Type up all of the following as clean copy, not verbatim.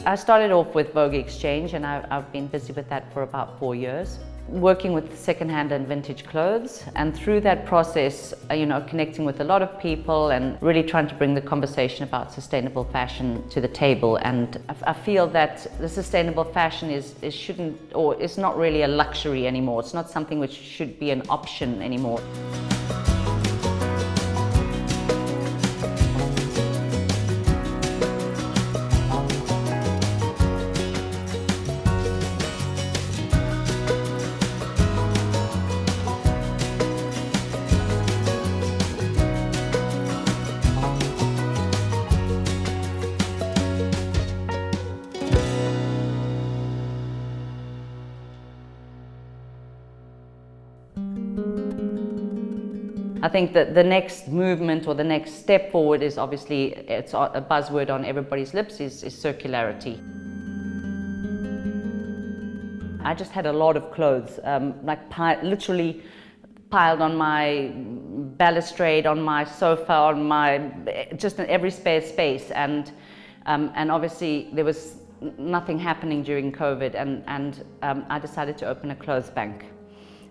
I started off with Vogue Xchange, and I've been busy with that for about 4 years, working with second-hand and vintage clothes. And through that process, connecting with a lot of people and really trying to bring the conversation about sustainable fashion to the table. And I feel that the sustainable fashion is not really a luxury anymore. It's not something which should be an option anymore. I think that the next movement or the next step forward is obviously, it's a buzzword on everybody's lips, is circularity. I just had a lot of clothes, literally piled on my balustrade, on my sofa, just in every spare space. And obviously there was nothing happening during COVID, and I decided to open a clothes bank.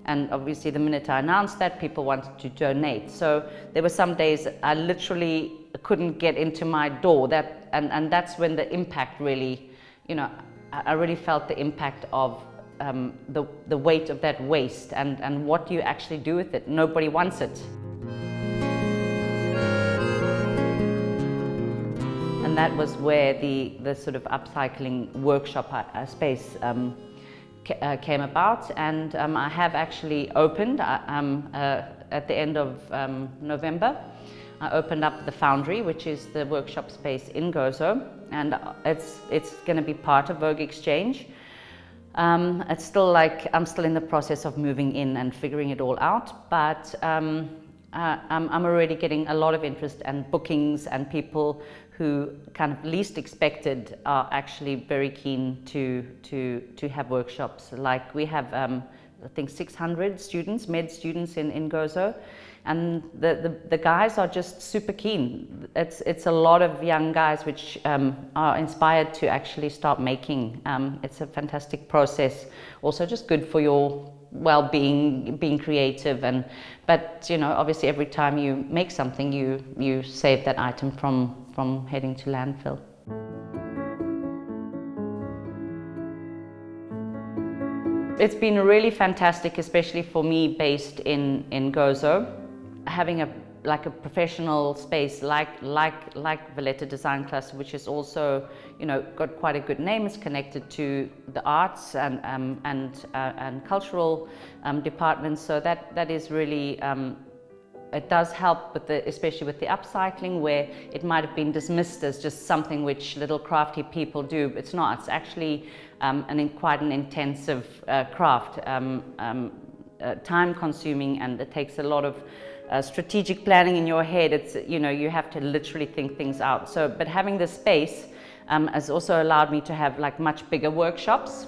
And obviously the minute I announced that, people wanted to donate. So there were some days I literally couldn't get into my door. And that's when the impact really, I really felt the impact of the weight of that waste and what you actually do with it. Nobody wants it. And that was where the sort of upcycling workshop space came about, and I have actually opened at the end of November. I opened up the Foundry, which is the workshop space in Gozo, and it's going to be part of Vogue Xchange. It's still I'm still in the process of moving in and figuring it all out, but I'm already getting a lot of interest and bookings, and people who kind of least expected are actually very keen to have workshops. Like we have, I think 600 students, med students in Gozo, and the guys are just super keen. It's a lot of young guys which are inspired to actually start making. It's a fantastic process, also just good for your well-being, being creative, but obviously every time you make something, you save that item from heading to landfill. It's been really fantastic, especially for me based in Gozo, having a professional space like Valletta Design Cluster, which is also got quite a good name. It's connected to the arts and cultural departments, so that is really it does help with especially with the upcycling, where it might have been dismissed as just something which little crafty people do. It's not. It's actually quite an intensive craft, time-consuming, and it takes a lot of strategic planning in your head. It's you have to literally think things out. But having this space has also allowed me to have much bigger workshops.